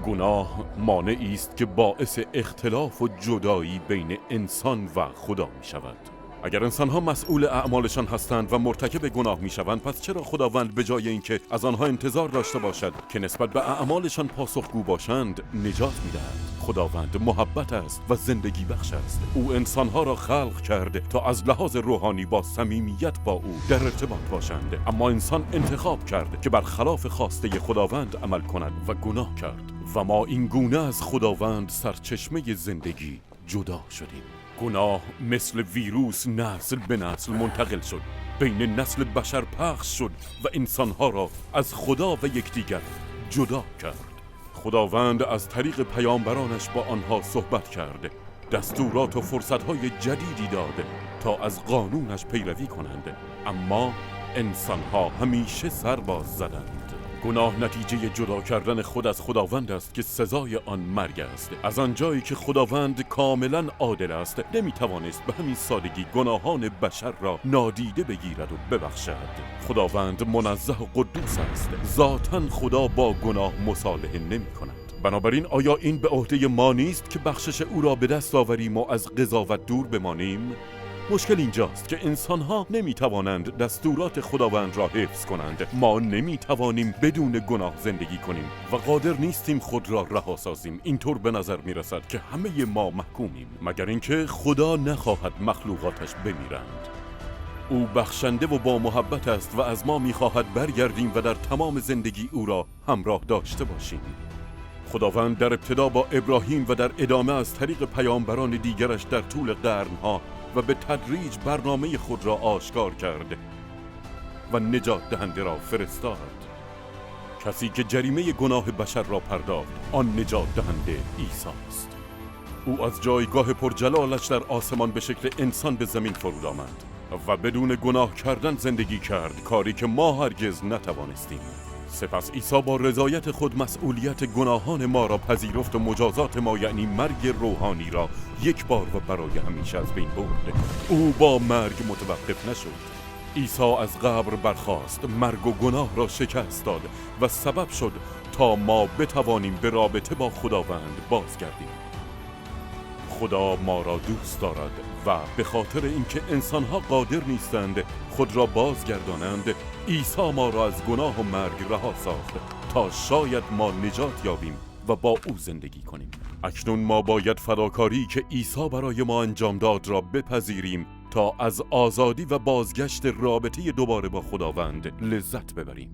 گناه مانعی است که باعث اختلاف و جدایی بین انسان و خدا می شود. اگر انسان‌ها مسئول اعمالشان هستند و مرتکب گناه می‌شوند، پس چرا خداوند به جای اینکه از آنها انتظار داشته باشد که نسبت به اعمالشان پاسخگو باشند، نجات می‌دهد؟ خداوند محبت است و زندگی بخش است. او انسان‌ها را خلق کرده تا از لحاظ روحانی با صمیمیت با او در ارتباط باشند، اما انسان انتخاب کرد که برخلاف خواسته خداوند عمل کند و گناه کرد و ما این گونه از خداوند سرچشمه زندگی جدا شدیم. گناه مثل ویروس نسل به نسل منتقل شد، بین نسل بشر پخش شد و انسانها را از خدا و یکدیگر جدا کرد. خداوند از طریق پیامبرانش با آنها صحبت کرده، دستورات و فرصتهای جدیدی داده تا از قانونش پیروی کنند، اما انسانها همیشه سر باز زدند. گناه نتیجه جدا کردن خود از خداوند است که سزای آن مرگ است. از آنجایی که خداوند کاملا عادل است، نمیتوانست به همین سادگی گناهان بشر را نادیده بگیرد و ببخشد. خداوند منزه و قدوس است، ذاتاً خدا با گناه مصالحه نمی کند. بنابراین آیا این به عهده ما نیست که بخشش او را به دست آوریم و از قضاوت دور بمانیم؟ مشکل اینجاست که انسان‌ها نمی‌توانند دستورات خداوند را حفظ کنند. ما نمی‌توانیم بدون گناه زندگی کنیم و قادر نیستیم خود را رها سازیم. اینطور به نظر می‌رسد که همه ما محکومیم، مگر اینکه خدا نخواهد مخلوقاتش بمیرند. او بخشنده و با محبت است و از ما می‌خواهد برگردیم و در تمام زندگی او را همراه داشته باشیم. خداوند در ابتدا با ابراهیم و در ادامه از طریق پیامبران دیگرش در طول قرن‌ها و به تدریج برنامه خود را آشکار کرد و نجات دهنده را فرستاد. کسی که جریمه گناه بشر را پرداخت، آن نجات دهنده عیسی است. او از جایگاه پرجلالش در آسمان به شکل انسان به زمین فرود آمد و بدون گناه کردن زندگی کرد، کاری که ما هرگز نتوانستیم. سپس عیسی با رضایت خود مسئولیت گناهان ما را پذیرفت و مجازات ما یعنی مرگ روحانی را یک بار و برای همیشه از بین برد. او با مرگ متوقف نشد. عیسی از قبر برخاست، مرگ و گناه را شکست داد و سبب شد تا ما بتوانیم به رابطه با خداوند بازگردیم. خدا ما را دوست دارد و به خاطر اینکه انسانها قادر نیستند خود را بازگردانند، عیسی ما را از گناه و مرگ رها ساخت تا شاید ما نجات یابیم و با او زندگی کنیم. اکنون ما باید فداکاری که عیسی برای ما انجام داد را بپذیریم تا از آزادی و بازگشت رابطه دوباره با خداوند لذت ببریم.